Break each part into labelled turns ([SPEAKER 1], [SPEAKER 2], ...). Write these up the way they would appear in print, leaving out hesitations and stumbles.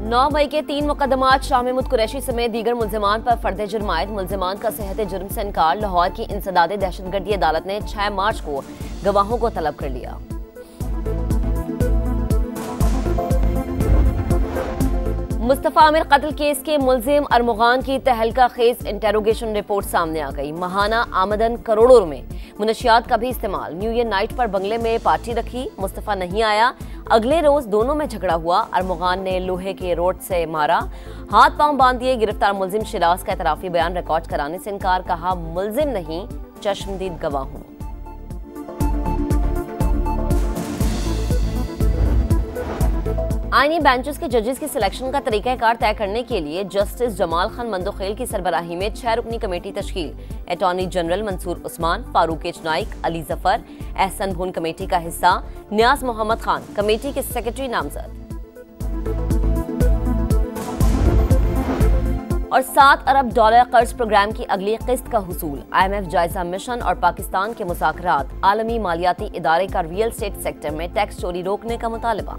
[SPEAKER 1] 9 मई के 3 मुकदमात शाह महमूद कुरैशी समेत दीगर मुल्जिमान पर फर्द जुर्म आयद। मुल्जिमान का सेहत जुर्म से इनकार। लाहौर की इंसदादे दहशतगर्दी अदालत ने 6 मार्च को गवाहों को तलब कर लिया। मुस्तफा आमिर कत्ल केस के मुल्जिम अरमुगान की तहलका खेज इंटेरोगेशन रिपोर्ट सामने आ गई। माहाना आमदन करोड़ों में, मुनशियात का भी इस्तेमाल। न्यू ईयर नाइट पर बंगले में पार्टी रखी, मुस्तफा नहीं आया। अगले रोज दोनों में झगड़ा हुआ। अरमुगान ने लोहे के रोड से मारा, हाथ पांव बांध दिए। गिरफ्तार मुल्जिम शिराज का एतराफी बयान रिकॉर्ड कराने से इनकार। कहा मुल्जिम नहीं, चश्मदीद गवाह हूं। आईनी बेंचेस के जजेस की सिलेक्शन का तरीकाकार तय करने के लिए जस्टिस जमाल खान मंदोखेल की सरबराही में 6 रुकनी कमेटी तश्कील। Attorney general Mansoor Usman, Farooq H Naik, Ali Zafar, Ahsan Bhoon committee का हिस्सा। न्याज मोहम्मद खान कमेटी के सेक्रेटरी नामजद। और $7 अरब कर्ज प्रोग्राम की अगली किस्त का हुसूल। IMF जायजा मिशन और पाकिस्तान के मुज़ाकरात। आलमी मालियाती इदारे का रियल एस्टेट सेक्टर में टैक्स चोरी रोकने का मुतालबा।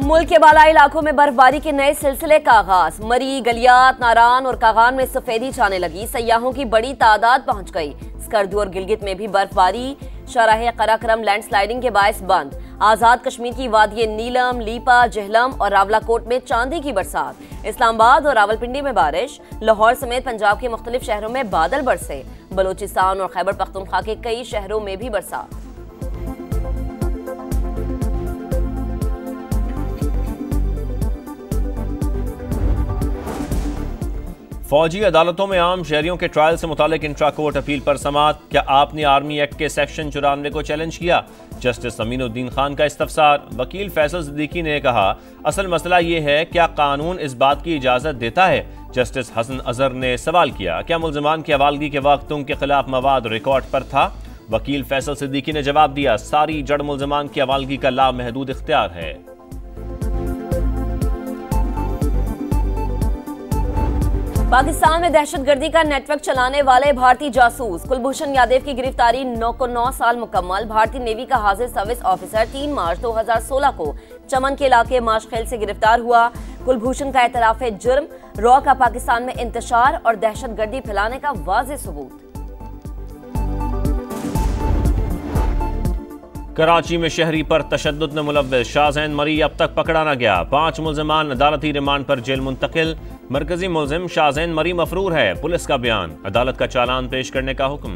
[SPEAKER 1] मुल्क के बालाई इलाकों में बर्फबारी के नए सिलसिले का आगाज। मरी, गलियात, नारान और कागान में सफेदी छाने लगी। सयाहों की बड़ी तादाद पहुंच गई। स्कर्दू और गिलगित में भी बर्फबारी। शाहराह कराक्रम लैंडस्लाइडिंग के बायस बंद। आजाद कश्मीर की वादिये नीलम, लीपा, जहलम और रावलाकोट में चांदी की बरसात। इस्लामाबाद और रावलपिंडी में बारिश। लाहौर समेत पंजाब के मुख्तलिफ शहरों में बादल बरसे। बलोचिस्तान और खैबर पख्तूनख्वा के कई शहरों में भी बरसात।
[SPEAKER 2] फौजी अदालतों में आम शहरियों के ट्रायल से मुतालिक इंट्रा कोर्ट अपील पर समाअत। क्या आपने आर्मी एक्ट के सेक्शन 94 को चैलेंज किया? जस्टिस अमीनुद्दीन खान का इस्तफसार। वकील फैसल सिद्दीकी ने कहा असल मसला ये है, क्या कानून इस बात की इजाजत देता है? जस्टिस हसन अजहर ने सवाल किया, क्या मुल्जिमान की हवालगी के वक्त उनके खिलाफ मवाद रिकॉर्ड पर था? वकील फैसल सिद्दीकी ने जवाब दिया, सारी जड़ मुल्जिमान की हवालगी का लामहदूद इख्तियार है।
[SPEAKER 1] पाकिस्तान में दहशतगर्दी का नेटवर्क चलाने वाले भारतीय जासूस कुलभूषण यादव की गिरफ्तारी 9 साल मुकम्मल। भारतीय नेवी का हाजिर सर्विस ऑफिसर 3 मार्च 2016 को चमन के इलाके माशखेल से गिरफ्तार हुआ। कुलभूषण का एतराफ है जुर्म, रॉ का पाकिस्तान में इंतशार और दहशतगर्दी फैलाने का वाज़ेह सबूत।
[SPEAKER 2] कराची में शहरी पर तशद्दुद में मुलव्वस शाहजैन मरी अब तक पकड़ा न गया। 5 मुल्जिमान अदालती रिमांड पर जेल मुंतकिल। मरकजी मुल्जिम शाहजैन मरी मफरूर है, पुलिस का बयान। अदालत का चालान पेश करने का हुक्म।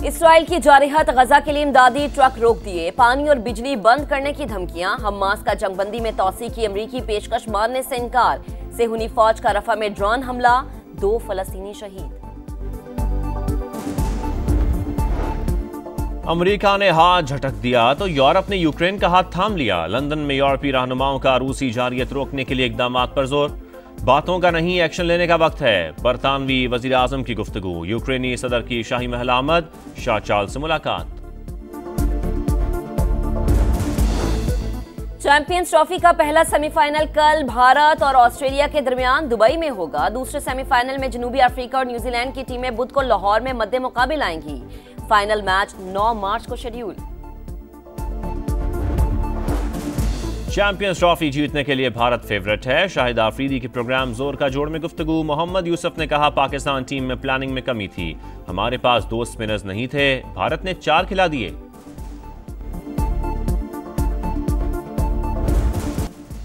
[SPEAKER 1] इसराइल की जारहत, गजा के लिए इमदादी ट्रक रोक दिए। पानी और बिजली बंद करने की धमकियां। हमास का जंगबंदी में तौसी की अमरीकी पेशकश मानने से इनकार। सेहूनी फौज का रफा में ड्रोन हमला, 2 फलस्तीनी शहीद।
[SPEAKER 2] अमेरिका ने हाथ झटक दिया तो यूरोप ने यूक्रेन का हाथ थाम लिया। लंदन में यूरोपीय रहनुमाओं का रूसी जारियत रोकने के लिए इकदामात पर जोर। बातों का नहीं, एक्शन लेने का वक्त है। बरतानवी वजीर आजम की गुफ्तगू। यूक्रेनी सदर की शाही महल आमद, शाह चार्ल्स से मुलाकात।
[SPEAKER 1] चैंपियंस ट्रॉफी का पहला सेमीफाइनल कल भारत और ऑस्ट्रेलिया के दरमियान दुबई में होगा। दूसरे सेमीफाइनल में जनूबी अफ्रीका और न्यूजीलैंड की टीमें बुध को लाहौर में मद्दे मुकाबिल आएंगी। फाइनल मैच 9 मार्च को शेड्यूल।
[SPEAKER 2] चैंपियंस ट्रॉफी जीतने के लिए भारत फेवरेट है। शाहिद आफरीदी की प्रोग्राम जोर का जोड़ में गुफ्तगू। मोहम्मद यूसुफ ने कहा पाकिस्तान टीम में प्लानिंग में कमी थी, हमारे पास 2 स्पिनर्स नहीं थे, भारत ने 4 खिला दिए।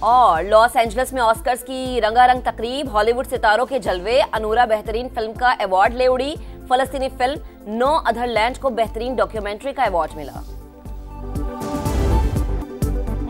[SPEAKER 1] और लॉस एंजलिस में ऑस्कर्स की रंगारंग तकरीब। हॉलीवुड सितारों के जलवे। अनूरा बेहतरीन फिल्म का अवार्ड ले उड़ी। फलस्तीनी फिल्म नो अदर लैंड को बेहतरीन डॉक्यूमेंट्री का अवार्ड मिला।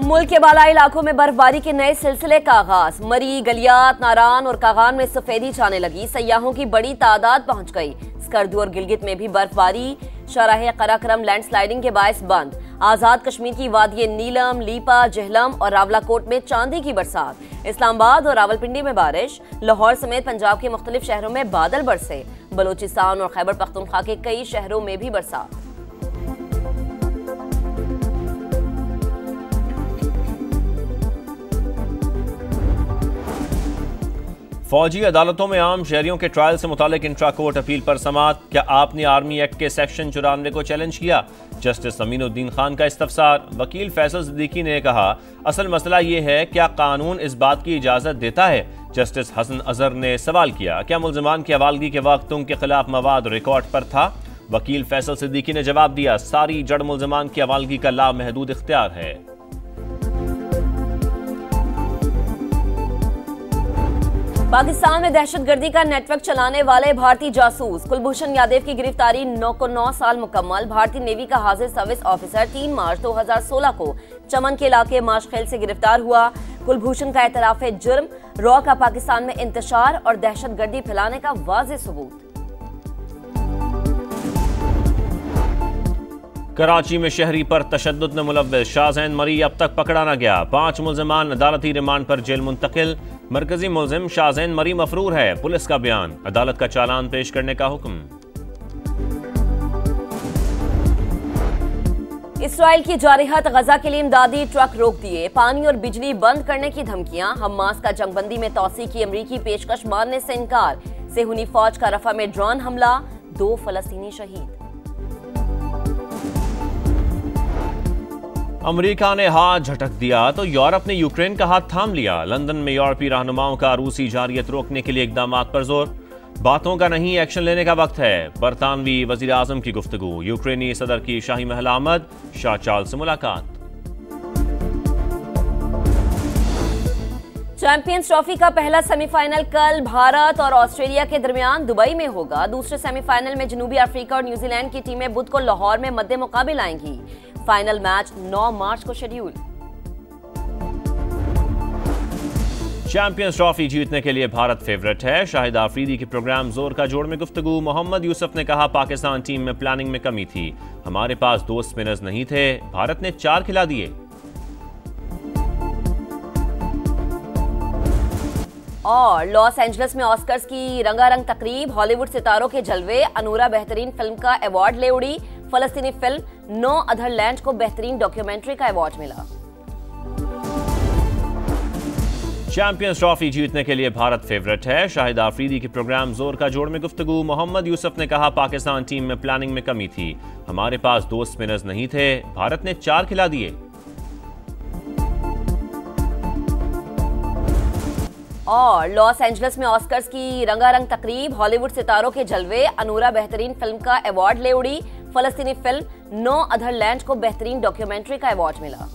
[SPEAKER 1] मुल्क के बालाई इलाकों में बर्फबारी के नए सिलसिले का आगाज। मरी, गलियात, नारान और कागान में सफेदी छाने लगी। सयाहों की बड़ी तादाद पहुंच गई। स्कर्दू और गिलगित में भी बर्फबारी। शाहराह कराक्रम लैंडस्लाइडिंग के बायस बंद। आजाद कश्मीर की वादिये नीलम, लीपा, जहलम और रावलाकोट में चांदी की बरसात। इस्लामाबाद और रावलपिंडी में बारिश। लाहौर समेत पंजाब के मुख्तलिफ शहरों में बादल बरसे। बलोचिस्तान और खैबर पख्तूनख्वा के कई शहरों में भी बरसात।
[SPEAKER 2] फौजी अदालतों में आम शहरियों के ट्रायल से मुतालिक इंट्रा कोर्ट अपील पर समाअत। क्या आपने आर्मी एक्ट के सेक्शन 94 को चैलेंज किया? जस्टिस अमीनुद्दीन खान का इस्तफसार। वकील फैसल सिद्दीकी ने कहा, असल मसला ये है, क्या कानून इस बात की इजाजत देता है? जस्टिस हसन अजहर ने सवाल किया, क्या मुल्ज़िमान की हवालगी के वक्त उनके खिलाफ मवाद रिकॉर्ड पर था? वकील फैसल सिद्दीकी ने जवाब दिया, सारी जड़ मुल्ज़िमान की हवालगी का लामहदूद इख्तियार है।
[SPEAKER 1] पाकिस्तान में दहशतगर्दी का नेटवर्क चलाने वाले भारतीय जासूस कुलभूषण यादव की गिरफ्तारी 9 साल मुकम्मल। भारतीय नेवी का हाजिर सर्विस ऑफिसर 3 मार्च 2016 को चमन के इलाके माशखेल से गिरफ्तार हुआ। कुलभूषण का एतराफ है जुर्म, रॉ का पाकिस्तान में इंतशार और दहशतगर्दी फैलाने का वाज़ेह सबूत।
[SPEAKER 2] कराची में शहरी पर तशद्दुद में मुलव्वस शाहजैन मरी अब तक पकड़ा न गया। 5 मुल्ज़िमान अदालती रिमांड पर जेल मुंतकिल। मरकजी मुल्ज़िम शाहजैन मरी मफरूर है, पुलिस का बयान। अदालत का चालान पेश करने का हुक्म।
[SPEAKER 1] इसराइल की जारहत, गजा के लिए इमदादी ट्रक रोक दिए। पानी और बिजली बंद करने की धमकियां। हमास का जंगबंदी में तौसी की अमरीकी पेशकश मानने से इनकार। सेहूनी फौज का रफा में ड्रोन हमला, 2 फलस्तीनी शहीद।
[SPEAKER 2] अमेरिका ने हाथ झटक दिया तो यूरोप ने यूक्रेन का हाथ थाम लिया। लंदन में यूरोपीय रहनुमाओं का रूसी जारियत रोकने के लिए इकदाम पर जोर। बातों का नहीं, एक्शन लेने का वक्त है। बरतानवी वजीर आजम की गुफ्तगू। यूक्रेनी सदर की शाही महल आमद, शाह चार्ल्स से मुलाकात।
[SPEAKER 1] चैंपियंस ट्रॉफी का पहला सेमीफाइनल कल भारत और ऑस्ट्रेलिया के दरमियान दुबई में होगा। दूसरे सेमीफाइनल में जनूबी अफ्रीका और न्यूजीलैंड की टीमें बुध को लाहौर में मद्दे मुकाबिल आएंगी। फाइनल मैच 9 मार्च को शेड्यूल।
[SPEAKER 2] चैंपियंस ट्रॉफी जीतने के लिए भारत फेवरेट है। शाहिद आफरीदी के प्रोग्राम जोर का जोड़ में गुफ्तगू। मोहम्मद यूसुफ ने कहा, पाकिस्तान टीम में प्लानिंग में कमी थी, हमारे पास 2 स्पिनर्स नहीं थे, भारत ने 4 खिला दिए।
[SPEAKER 1] और लॉस एंजलिस में ऑस्कर्स की रंगारंग तकरीब, हॉलीवुड सितारों के जलवे। अनूरा बेहतरीन फिल्म का अवार्ड ले उड़ी। फलस्तीनी फिल्म नो अदर लैंड को बेहतरीन डॉक्यूमेंट्री का अवार्ड मिला।
[SPEAKER 2] चैंपियंस ट्रॉफी जीतने के लिए भारत फेवरेट है। शाहिद आफरीदी के प्रोग्राम जोर का जोड़ में गुफ्तगू। मोहम्मद यूसुफ ने कहा, पाकिस्तान टीम में प्लानिंग में कमी थी, हमारे पास 2 स्पिनर्स नहीं थे, भारत ने 4 खिला दिए।
[SPEAKER 1] और लॉस एंजलिस में ऑस्कर्स की रंगारंग तकरीब, हॉलीवुड सितारों के जलवे। अनूरा बेहतरीन फिल्म का अवार्ड ले उड़ी। फलस्तीनी फिल्म नो अदर लैंड को बेहतरीन डॉक्यूमेंट्री का अवार्ड मिला।